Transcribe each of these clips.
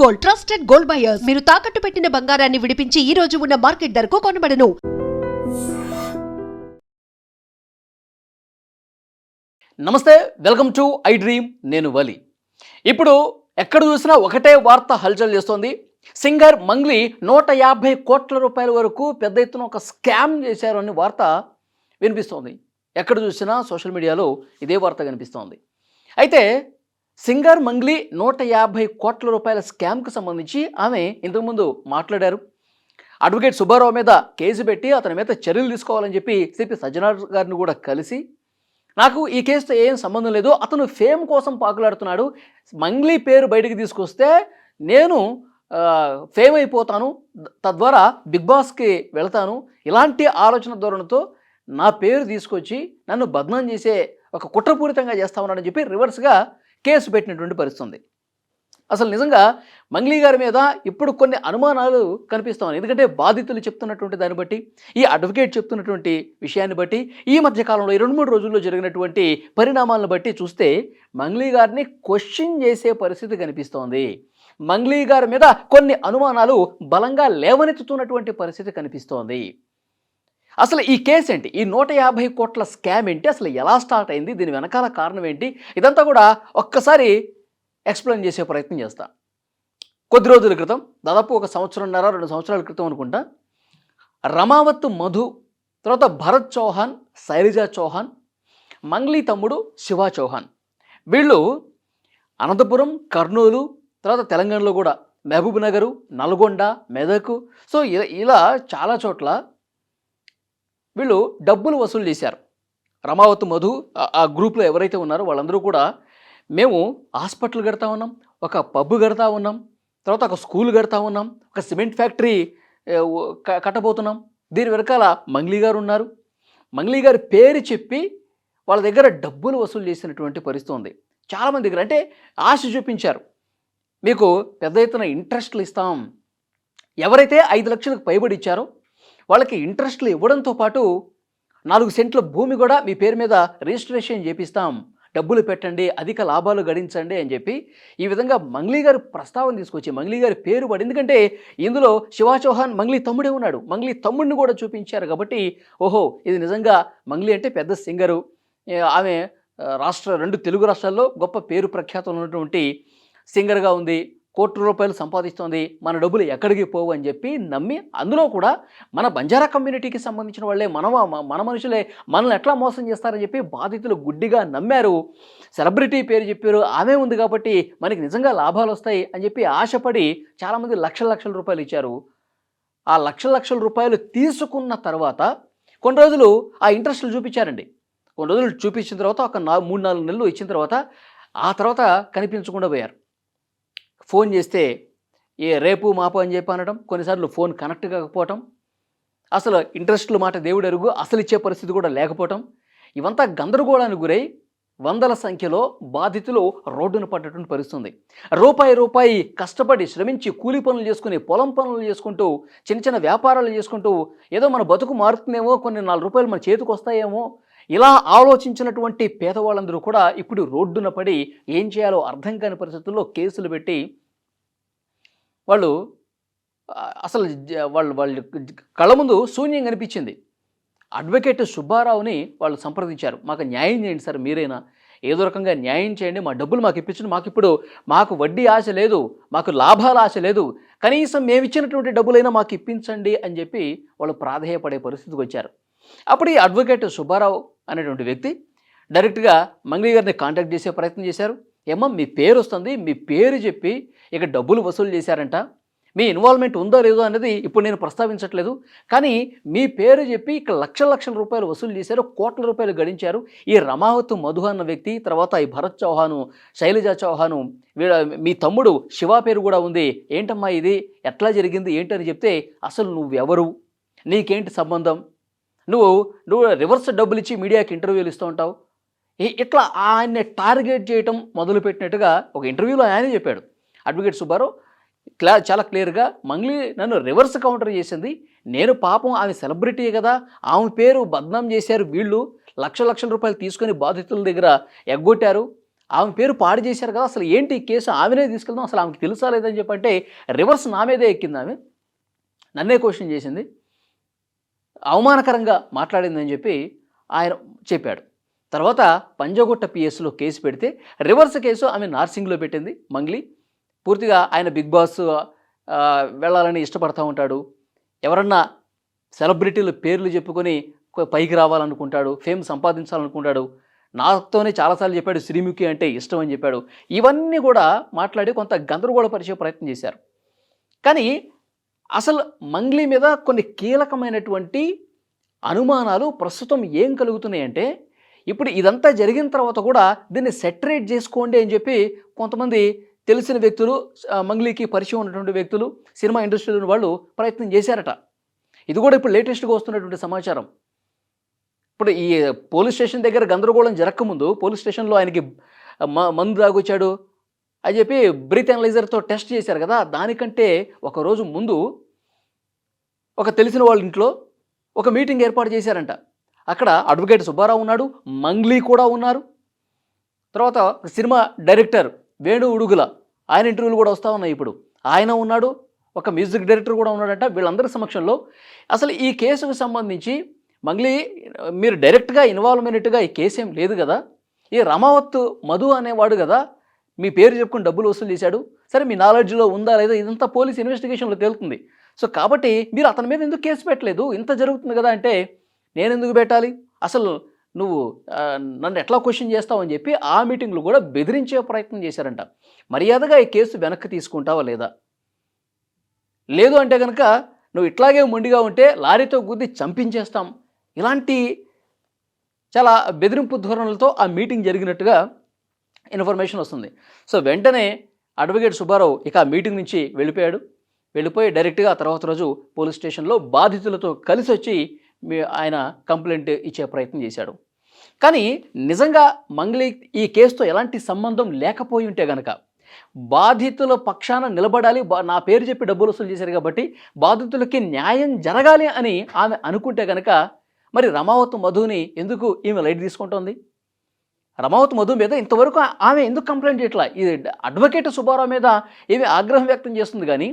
Gold, trusted gold buyers. మీరు తాకట్టు పెట్టిన బంగారాన్ని విడిపించి ఈ రోజు ఉన్న మార్కెట్ ధరకు కొనబడను. నమస్తే, వెల్కమ్ టు ఐ డ్రీమ్. నేను వలి. ఇప్పుడు ఎక్కడ చూసినా ఒకటే వార్త హల్చల్ చేస్తోంది. సింగర్ మంగ్లీ 150 కోట్ల రూపాయల వరకు పెద్ద ఎత్తున ఒక స్కామ్ చేశారు అనే వార్త వినిపిస్తోంది. ఎక్కడ చూసినా సోషల్ మీడియాలో ఇదే వార్త కనిపిస్తోంది. అయితే సింగర్ మంగ్లీ 150 కోట్ల రూపాయల స్కామ్కి సంబంధించి ఆమె ఇంతకుముందు మాట్లాడారు. అడ్వకేట్ సుబ్బారావు మీద కేసు పెట్టి అతని మీద చర్యలు తీసుకోవాలని చెప్పి సిపి సజ్జనార్ గారిని కూడా కలిసి, నాకు ఈ కేసుతో ఏం సంబంధం లేదు, అతను ఫేమ్ కోసం పాకులాడుతున్నాడు, మంగ్లీ పేరు బయటికి తీసుకొస్తే నేను ఫేమ్ అయిపోతాను, తద్వారా బిగ్ బాస్కి వెళ్తాను, ఇలాంటి ఆలోచన ధోరణితో నా పేరు తీసుకొచ్చి నన్ను బద్నాం చేసే ఒక కుట్రపూరితంగా చేస్తా ఉన్నాడని చెప్పి రివర్స్గా కేసు పెట్టినటువంటి పరిస్థితుంది. అసలు నిజంగా మంగ్లీ గారి మీద ఇప్పుడు కొన్ని అనుమానాలు కనిపిస్తా ఉన్నాయి. ఎందుకంటే బాధితులు చెప్తున్నటువంటి దాన్ని బట్టి, ఈ అడ్వకేట్ చెప్తున్నటువంటి విషయాన్ని బట్టి, ఈ మధ్యకాలంలో 2-3 రోజుల్లో జరిగినటువంటి పరిణామాలను బట్టి చూస్తే మంగ్లీ గారిని క్వశ్చన్ చేసే పరిస్థితి కనిపిస్తోంది. మంగ్లీ గారి మీద కొన్ని అనుమానాలు బలంగా లేవనెత్తుతున్నటువంటి పరిస్థితి కనిపిస్తోంది. అసలు ఈ కేసు ఏంటి, ఈ 150 కోట్ల స్కామ్ ఏంటి, అసలు ఎలా స్టార్ట్ అయింది, దీని వెనకాల కారణం ఏంటి, ఇదంతా కూడా ఒక్కసారి ఎక్స్ప్లెయిన్ చేసే ప్రయత్నం చేస్తా. కొద్ది రోజుల క్రితం, దాదాపు 1 సంవత్సరంన్నర 2 సంవత్సరాల క్రితం అనుకుంటా, రమావత్ మధు, తర్వాత భరత్ చౌహాన్, శైలజా చౌహాన్, మంగ్లీ తమ్ముడు శివ చౌహాన్, వీళ్ళు అనంతపురం, కర్నూలు, తర్వాత తెలంగాణలో కూడా మహబూబ్ నగరు, నల్గొండ, మెదక్, సో ఇలా చాలా చోట్ల వీళ్ళు డబ్బులు వసూలు చేశారు. రమావత్ మధు ఆ గ్రూప్లో ఎవరైతే ఉన్నారో వాళ్ళందరూ కూడా, మేము హాస్పిటల్ కడతా ఉన్నాం, ఒక పబ్ కడతా ఉన్నాం, తర్వాత ఒక స్కూల్ కడతా ఉన్నాం, ఒక సిమెంట్ ఫ్యాక్టరీ కట్టబోతున్నాం, దీని వెనకాల మంగ్లీ గారు ఉన్నారు, మంగ్లీ గారి పేరు చెప్పి వాళ్ళ దగ్గర డబ్బులు వసూలు చేసినటువంటి పరిస్థితి ఉంది. చాలామంది దగ్గర అంటే ఆశ చూపించారు, మీకు పెద్ద ఎత్తున ఇంట్రెస్ట్లు ఇస్తాం, ఎవరైతే 5 లక్షలకు పైబడి ఇచ్చారో వాళ్ళకి ఇంట్రెస్ట్లు ఇవ్వడంతో పాటు 4 సెంట్ల భూమి కూడా మీ పేరు మీద రిజిస్ట్రేషన్ చేపిస్తాం, డబ్బులు పెట్టండి, అధిక లాభాలు గడించండి అని చెప్పి ఈ విధంగా మంగ్లీ గారు ప్రస్తావన తీసుకొచ్చి మంగ్లీ గారి పేరు పడి, ఎందుకంటే ఇందులో శివ చౌహాన్ మంగ్లీ తమ్ముడే ఉన్నాడు, మంగ్లీ తమ్ముడిని కూడా చూపించారు కాబట్టి ఓహో ఇది నిజంగా మంగ్లీ అంటే పెద్ద సింగరు, ఆమె 2 తెలుగు రాష్ట్రాల్లో గొప్ప పేరు ప్రఖ్యాతులు ఉన్నటువంటి సింగర్గా ఉంది, కోట్ల రూపాయలు సంపాదిస్తోంది, మన డబ్బులు ఎక్కడికి పోవు అని చెప్పి నమ్మి, అందులో కూడా మన బంజారా కమ్యూనిటీకి సంబంధించిన వాళ్ళే, మన మనుషులే మనల్ని ఎట్లా మోసం చేస్తారని చెప్పి బాధితులు గుడ్డిగా నమ్మారు. సెలబ్రిటీ పేరు చెప్పారు, ఆమె ఉంది కాబట్టి మనకి నిజంగా లాభాలు వస్తాయి అని చెప్పి ఆశపడి చాలామంది లక్షల రూపాయలు ఇచ్చారు. ఆ లక్షల రూపాయలు తీసుకున్న తర్వాత కొన్ని రోజులు ఆ ఇంట్రెస్ట్లు చూపించారండి. కొన్ని రోజులు చూపించిన తర్వాత ఒక 3-4 నెలలు ఇచ్చిన తర్వాత ఆ తర్వాత కనిపించకుండా పోయారు. ఫోన్ చేస్తే రేపు మాపు అని చెప్పి అనడం, కొన్నిసార్లు ఫోన్ కనెక్ట్ కాకపోవటం, అసలు ఇంట్రెస్ట్లు మాట దేవుడు ఎరుగు, అసలు ఇచ్చే పరిస్థితి కూడా లేకపోవటం, ఇవంతా గందరగోళానికి గురై వందల సంఖ్యలో బాధితులు రోడ్డున పడ్డటువంటి పరిస్థితుంది. రూపాయి కష్టపడి శ్రమించి కూలి పనులు చేసుకుని, పొలం పనులు చేసుకుంటూ, చిన్న వ్యాపారాలు చేసుకుంటూ ఏదో మన బతుకు మారుతుందేమో, కొన్ని 4 రూపాయలు మన చేతికి వస్తాయేమో, ఇలా ఆలోచించినటువంటి పేదవాళ్ళందరూ కూడా ఇప్పుడు రోడ్డున పడి ఏం చేయాలో అర్థం కాని పరిస్థితుల్లో కేసులు పెట్టి వాళ్ళు అసలు వాళ్ళు కళ్ళ ముందు శూన్యం కనిపించింది. అడ్వకేట్ సుబ్బారావుని వాళ్ళు సంప్రదించారు, మాకు న్యాయం చేయండి సార్, మీరైనా ఏదో రకంగా న్యాయం చేయండి, మా డబ్బులు మాకు ఇప్పించండి, మాకు వడ్డీ ఆశ లేదు, మాకు లాభాల ఆశ లేదు, కనీసం మేము ఇచ్చినటువంటి డబ్బులైనా మాకు ఇప్పించండి అని చెప్పి వాళ్ళు ప్రాధేయపడే పరిస్థితికి వచ్చారు. అప్పుడు ఈ అడ్వకేట్ సుబ్బారావు అనేటువంటి వ్యక్తి డైరెక్ట్గా మంగ్లీ గారిని కాంటాక్ట్ చేసే ప్రయత్నం చేశారు. ఏమో మీ పేరు వస్తుంది, మీ పేరు చెప్పి ఇక డబ్బులు వసూలు చేశారంట, మీ ఇన్వాల్వ్మెంట్ ఉందో లేదో అనేది ఇప్పుడు నేను ప్రస్తావించట్లేదు, కానీ మీ పేరు చెప్పి ఇక లక్షల రూపాయలు వసూలు చేశారు, కోట్ల రూపాయలు గడించారు. ఈ రమావత్ మధు అన్న వ్యక్తి, తర్వాత ఈ భరత్ చౌహాను, శైలజా చౌహాను, మీ తమ్ముడు శివ పేరు కూడా ఉంది, ఏంటమ్మా ఇది ఎట్లా జరిగింది ఏంటని చెప్తే, అసలు నువ్వెవరు, నీకేంటి సంబంధం, నువ్వు రివర్స్ డబ్బులు ఇచ్చి మీడియాకి ఇంటర్వ్యూలు ఇస్తూ ఉంటావు, ఇట్లా ఆయన్ని టార్గెట్ చేయటం మొదలుపెట్టినట్టుగా ఒక ఇంటర్వ్యూలో ఆయనే చెప్పాడు. అడ్వకేట్ సుబ్బారావు చాలా క్లియర్గా, మంగ్లీ నన్ను రివర్స్ కౌంటర్ చేసింది, నేను పాపం ఆమె సెలబ్రిటీ కదా, ఆమె పేరు బద్నాం చేశారు వీళ్ళు, లక్షల రూపాయలు తీసుకొని బాధితుల దగ్గర ఎగ్గొట్టారు, ఆమె పేరు పాడు చేశారు కదా, అసలు ఏంటి ఈ కేసు, ఆమెనే తీసుకెళ్దాం, అసలు ఆమెకు తెలుసా లేదని చెప్పంటే రివర్స్ నా మీదే ఎక్కింది ఆమె, నన్నే క్వశ్చన్ చేసింది, అవమానకరంగా మాట్లాడిందని చెప్పి ఆయన చెప్పాడు. తర్వాత పంజగుట్ట పిఎస్లో కేసు పెడితే రివర్స్ కేసు ఆమె నార్సింగ్లో పెట్టింది మంగ్లీ. పూర్తిగా ఆయన బిగ్ బాస్ వెళ్ళాలని ఇష్టపడతా ఉంటాడు, ఎవరన్నా సెలబ్రిటీల పేర్లు చెప్పుకొని పైకి రావాలనుకుంటాడు, ఫేమ్ సంపాదించాలనుకుంటాడు, నాతోనే చాలాసార్లు చెప్పాడు శ్రీముఖి అంటే ఇష్టం అని చెప్పాడు. ఇవన్నీ కూడా మాట్లాడి కొంత గందరగోళపరిచే ప్రయత్నం చేశారు. కానీ అసలు మంగ్లీ మీద కొన్ని కీలకమైనటువంటి అనుమానాలు ప్రస్తుతం ఏం కలుగుతున్నాయంటే, ఇప్పుడు ఇదంతా జరిగిన తర్వాత కూడా దీన్ని సెటరేట్ చేసుకోండి అని చెప్పి కొంతమంది తెలిసిన వ్యక్తులు, మంగ్లీకి పరిచయం ఉన్నటువంటి వ్యక్తులు, సినిమా ఇండస్ట్రీలో వాళ్ళు ప్రయత్నం చేశారట. ఇది కూడా ఇప్పుడు లేటెస్ట్గా వస్తున్నటువంటి సమాచారం. ఇప్పుడు ఈ పోలీస్ స్టేషన్ దగ్గర గందరగోళం జరగకముందు పోలీస్ స్టేషన్లో ఆయనకి మందు తాగొచ్చాడు అని చెప్పి బ్రీత్ అనలైజర్తో టెస్ట్ చేశారు కదా, దానికంటే ఒకరోజు ముందు ఒక తెలిసిన వాళ్ళ ఇంట్లో ఒక మీటింగ్ ఏర్పాటు చేశారంట. అక్కడ అడ్వకేట్ సుబ్బారావు ఉన్నాడు, మంగ్లీ కూడా ఉన్నారు, తర్వాత సినిమా డైరెక్టర్ వేణు ఉడుగుల ఆయన ఇంటర్వ్యూలు కూడా వస్తూ ఉన్నాయి, ఇప్పుడు ఆయన ఉన్నాడు, ఒక మ్యూజిక్ డైరెక్టర్ కూడా ఉన్నాడంట. వీళ్ళందరి సమక్షంలో అసలు ఈ కేసుకు సంబంధించి మంగ్లీ మీరు డైరెక్ట్గా ఇన్వాల్వ్ అయినట్టుగా ఈ కేసు ఏం లేదు కదా, ఈ రమావత్ మధు అనేవాడు కదా మీ పేరు చెప్పుకుని డబ్బులు వసూలు చేశాడు, సరే మీ నాలెడ్జ్లో ఉందా లేదా ఇదంతా పోలీస్ ఇన్వెస్టిగేషన్లో తేలుతుంది, సో కాబట్టి మీరు అతని మీద ఎందుకు కేసు పెట్టలేదు, ఇంత జరుగుతుంది కదా అంటే నేను ఎందుకు పెట్టాలి, అసలు నువ్వు నన్ను ఎట్లా క్వశ్చన్ చేస్తావు అని చెప్పి ఆ మీటింగ్లో కూడా బెదిరించే ప్రయత్నం చేశారంట. మర్యాదగా ఈ కేసు వెనక్కి తీసుకుంటావా లేదా, లేదు అంటే కనుక నువ్వు ఇట్లాగే మొండిగా ఉంటే లారీతో గుద్ది చంపించేస్తాం, ఇలాంటి చాలా బెదిరింపు ధోరణులతో ఆ మీటింగ్ జరిగినట్టుగా ఇన్ఫర్మేషన్ వస్తుంది. సో వెంటనే అడ్వకేట్ సుబ్బారావు ఇక ఆ మీటింగ్ నుంచి వెళ్ళిపోయి డైరెక్ట్గా ఆ తర్వాత రోజు పోలీస్ స్టేషన్లో బాధితులతో కలిసి వచ్చి ఆయన కంప్లైంట్ ఇచ్చే ప్రయత్నం చేశాడు. కానీ నిజంగా మంగ్లీ ఈ కేసుతో ఎలాంటి సంబంధం లేకపోయి ఉంటే గనక, బాధితుల పక్షాన నిలబడాలి, నా పేరు చెప్పి డబ్బులు వసూలు చేశారు కాబట్టి బాధితులకి న్యాయం జరగాలి అని ఆమె అనుకుంటే కనుక, మరి రమావత్ మధుని ఎందుకు ఈమె లైట్ తీసుకుంటోంది? రమావత్ మధు మీద ఇంతవరకు ఆమె ఎందుకు కంప్లైంట్ చేయట్లా? ఇది అడ్వకేట్ సుబ్బారావు మీద ఏమి ఆగ్రహం వ్యక్తం చేస్తుంది, కానీ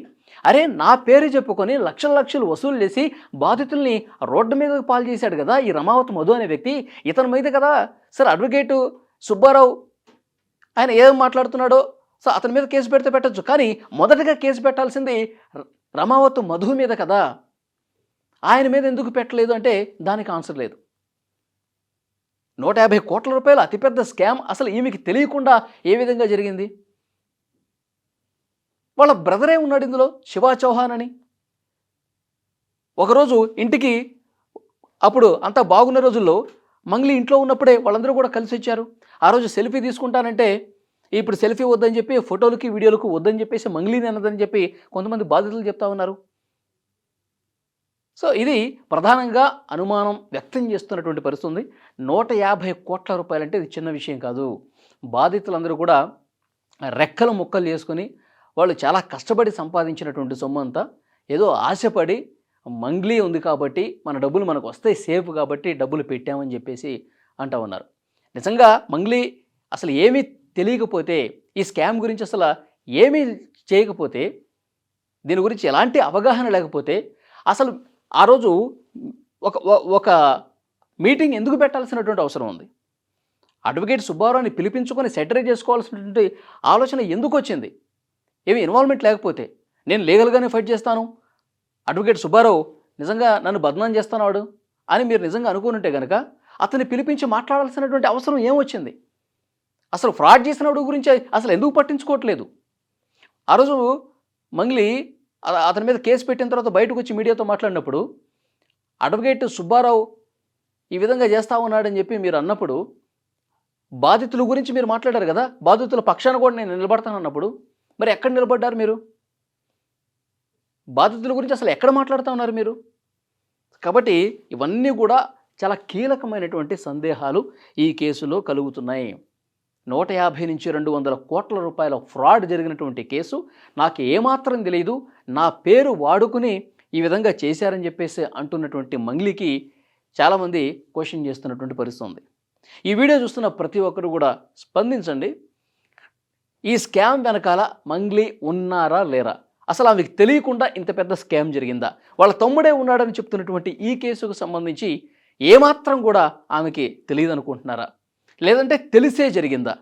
అరే నా పేరు చెప్పుకొని లక్షలు వసూలు చేసి బాధితుల్ని రోడ్డు మీద పాలు చేశాడు కదా ఈ రమావత్ మధు అనే వ్యక్తి, ఇతని మీద కదా సార్ అడ్వకేటు సుబ్బారావు ఆయన ఏం మాట్లాడుతున్నాడో, సో అతని మీద కేసు పెడితే పెట్టచ్చు, కానీ మొదటగా కేసు పెట్టాల్సింది రమావత్ మధు మీద కదా, ఆయన మీద ఎందుకు పెట్టలేదు అంటే దానికి ఆన్సర్ లేదు. 150 కోట్ల రూపాయలు అతిపెద్ద స్కామ్ అసలు ఈమెకి తెలియకుండా ఏ విధంగా జరిగింది? వాళ్ళ బ్రదరే ఉన్నాడు ఇందులో, శివ చౌహాన్ అని. ఒకరోజు ఇంటికి అప్పుడు అంతా బాగున్న రోజుల్లో మంగ్లీ ఇంట్లో ఉన్నప్పుడే వాళ్ళందరూ కూడా కలిసి వచ్చారు. ఆ రోజు సెల్ఫీ తీసుకుంటానంటే ఇప్పుడు సెల్ఫీ వద్దని చెప్పి, ఫోటోలకి వీడియోలకు వద్దని చెప్పేసి మంగ్లీని అన్నదని చెప్పి కొంతమంది బాధితులు చెప్తా ఉన్నారు. సో ఇది ప్రధానంగా అనుమానం వ్యక్తం చేస్తున్నటువంటి పరిస్థితి ఉంది. 150 కోట్ల రూపాయలు అంటే ఇది చిన్న విషయం కాదు. బాధితులందరూ కూడా రెక్కలు ముక్కలు చేసుకుని వాళ్ళు చాలా కష్టపడి సంపాదించినటువంటి సొమ్ము అంతా ఏదో ఆశపడి మంగ్లీ ఉంది కాబట్టి మన డబ్బులు మనకు వస్తాయి సేఫ్ కాబట్టి డబ్బులు పెట్టామని చెప్పేసి అంటూ ఉన్నారు. నిజంగా మంగ్లీ అసలు ఏమీ తెలియకపోతే, ఈ స్కామ్ గురించి అసలు ఏమీ చేయకపోతే, దీని గురించి ఎలాంటి అవగాహన లేకపోతే అసలు ఆ రోజు ఒక మీటింగ్ ఎందుకు పెట్టాల్సినటువంటి అవసరం ఉంది? అడ్వకేట్ సుబ్బారావుని పిలిపించుకొని సెటరేట్ చేసుకోవాల్సినటువంటి ఆలోచన ఎందుకు వచ్చింది? ఏమి ఇన్వాల్వ్మెంట్ లేకపోతే నేను లీగల్గానే ఫైట్ చేస్తాను, అడ్వకేట్ సుబ్బారావు నిజంగా నన్ను బదనాం చేస్తున్నాడు అని మీరు నిజంగా అనుకునుంటే కనుక అతన్ని పిలిపించి మాట్లాడాల్సినటువంటి అవసరం ఏమొచ్చింది? అసలు ఫ్రాడ్ చేసినప్పుడు గురించి అసలు ఎందుకు పట్టించుకోవట్లేదు? ఆ రోజు మంగ్లీ అతని మీద కేసు పెట్టిన తర్వాత బయటకు వచ్చి మీడియాతో మాట్లాడినప్పుడు అడ్వకేట్ సుబ్బారావు ఈ విధంగా చేస్తా ఉన్నాడని చెప్పి మీరు అన్నప్పుడు, బాధితుల గురించి మీరు మాట్లాడారు కదా, బాధితుల పక్షాన కూడా నేను నిలబడతానన్నప్పుడు మరి ఎక్కడ నిలబడ్డారు మీరు? బాధితుల గురించి అసలు ఎక్కడ మాట్లాడుతూ ఉన్నారు మీరు? కాబట్టి ఇవన్నీ కూడా చాలా కీలకమైనటువంటి సందేహాలు ఈ కేసులో కలుగుతున్నాయి. 150 నుంచి 200 కోట్ల రూపాయల ఫ్రాడ్ జరిగినటువంటి కేసు, నాకు ఏమాత్రం తెలియదు, నా పేరు వాడుకుని ఈ విధంగా చేశారని చెప్పేసి అంటున్నటువంటి మంగ్లీకి చాలామంది క్వశ్చన్ చేస్తున్నటువంటి పరిస్థితి ఉంది. ఈ వీడియో చూస్తున్న ప్రతి ఒక్కరు కూడా స్పందించండి. ఈ స్కామ్ వెనకాల మంగ్లీ ఉన్నారా లేరా? అసలు ఆమెకు తెలియకుండా ఇంత పెద్ద స్కామ్ జరిగిందా? వాళ్ళ తమ్ముడే ఉన్నాడని చెప్తున్నటువంటి ఈ కేసుకు సంబంధించి ఏమాత్రం కూడా ఆమెకి తెలియదు అనుకుంటున్నారా? లేదంటే తెలిసే జరిగిందా?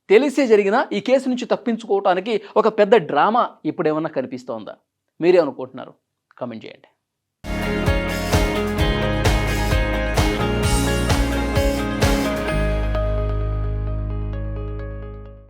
తెలిసే జరిగినా ఈ కేసు నుంచి తప్పించుకోవటానికి ఒక పెద్ద డ్రామా ఇప్పుడేమన్నా కనిపిస్తోందా? మీరే అనుకుంటున్నారు? కామెంట్ చేయండి.